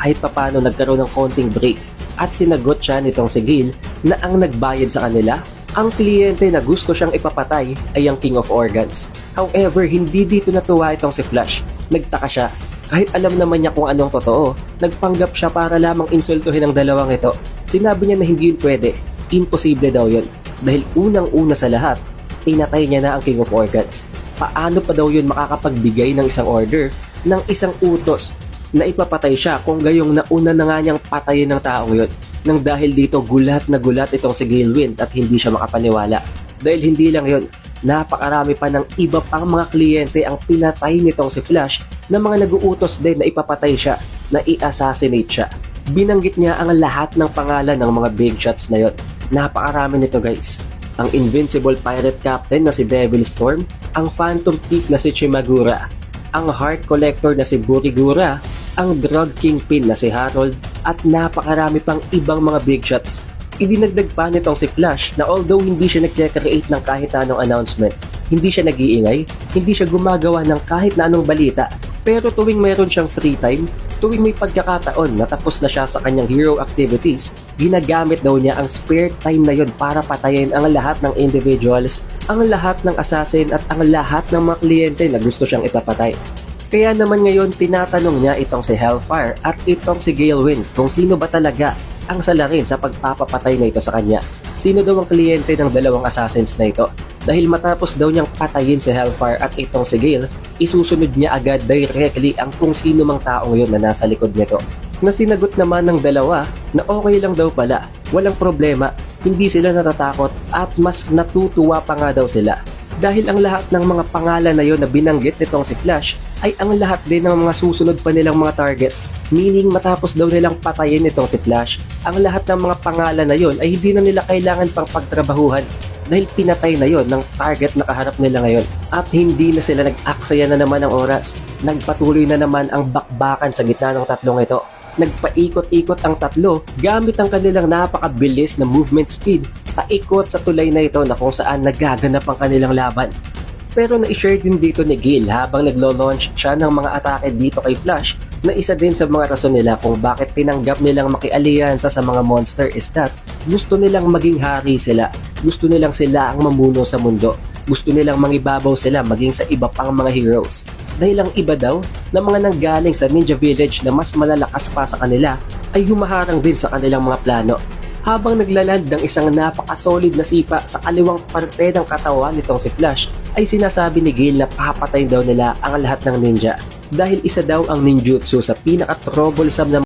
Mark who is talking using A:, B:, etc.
A: kahit papano nagkaroon ng konting break at sinagot siya nitong si Gale na ang nagbayad sa kanila, ang kliyente na gusto siyang ipapatay ay ang King of Organs. However, hindi dito natuwa itong si Flash. Nagtaka siya. Kahit alam naman niya kung anong totoo, nagpanggap siya para lamang insultuhin ang dalawang ito. Sinabi niya na hindi yun pwede. Imposible daw yun. Dahil unang-una sa lahat, pinatay niya na ang King of Organs. Paano pa daw yun makakapagbigay ng isang order ng isang utos na ipapatay siya kung gayong nauna na nga niyang patayin ng taong yun? Nang dahil dito gulat na gulat itong si Gale Wind at hindi siya makapaniwala. Dahil hindi lang yun, napakarami pa ng iba pang mga kliyente ang pinatay nitong si Flash na mga naguutos din na ipapatay siya, na i-assassinate siya. Binanggit niya ang lahat ng pangalan ng mga big shots na yun. Napakarami nito guys. Ang Invincible Pirate Captain na si Devil Storm, ang Phantom Thief na si Chimagura, ang Heart Collector na si Burigura, ang Drug Kingpin na si Harold, at napakarami pang ibang mga big shots. Idinagdag pa nitong si Flash na although hindi siya nag-create ng kahit anong announcement, hindi siya nag-iingay, hindi siya gumagawa ng kahit na anong balita, pero tuwing mayroon siyang free time, tuwing may pagkakataon na tapos na siya sa kanyang hero activities, ginagamit daw niya ang spare time na yun para patayin ang lahat ng individuals, ang lahat ng assassin at ang lahat ng mga kliyente na gusto siyang ipapatay. Kaya naman ngayon tinatanong niya itong si Hellfire at itong si Gale Wind kung sino ba talaga ang salarin sa pagpapapatay na ito sa kanya. Sino daw ang kliyente ng dalawang assassins na ito? Dahil matapos daw niyang patayin si Hellfire at itong si Gale, isusunod niya agad directly ang kung sino mang taong yun na nasa likod nito. Na sinagot naman ng dalawa na okay lang daw pala, walang problema, hindi sila natatakot at mas natutuwa pa nga daw sila. Dahil ang lahat ng mga pangalan na yon na binanggit nitong si Flash ay ang lahat din ng mga susunod pa nilang mga target. Meaning matapos daw nilang patayin itong si Flash, ang lahat ng mga pangalan na yon ay hindi na nila kailangan pang pagtrabahuhan dahil pinatay na yon ng target na kaharap nila ngayon. At hindi na sila nag-aksaya na naman ng oras. Nagpatuloy na naman ang bakbakan sa gitna ng tatlong ito. Nagpaikot-ikot ang tatlo gamit ang kanilang napakabilis na movement speed paikot sa tulay na ito na kung saan nagaganap ang kanilang laban. Pero na-share din dito ni Gale habang naglo-launch siya ng mga atake dito kay Flash na isa din sa mga rason nila kung bakit tinanggap nilang makialiyansa sa mga monster is that gusto nilang maging hari sila, gusto nilang sila ang mamuno sa mundo, gusto nilang mangibabaw sila maging sa iba pang mga heroes. Dahil ang iba daw na mga nanggaling sa Ninja Village na mas malalakas pa sa kanila ay humaharang din sa kanilang mga plano. Habang naglaland ng isang napakasolid na sipa sa kaliwang parte ng katawan nitong si Flash, ay sinasabi ni Gale na papatayin daw nila ang lahat ng ninja dahil isa daw ang ninjutsu sa pinaka-troublesome na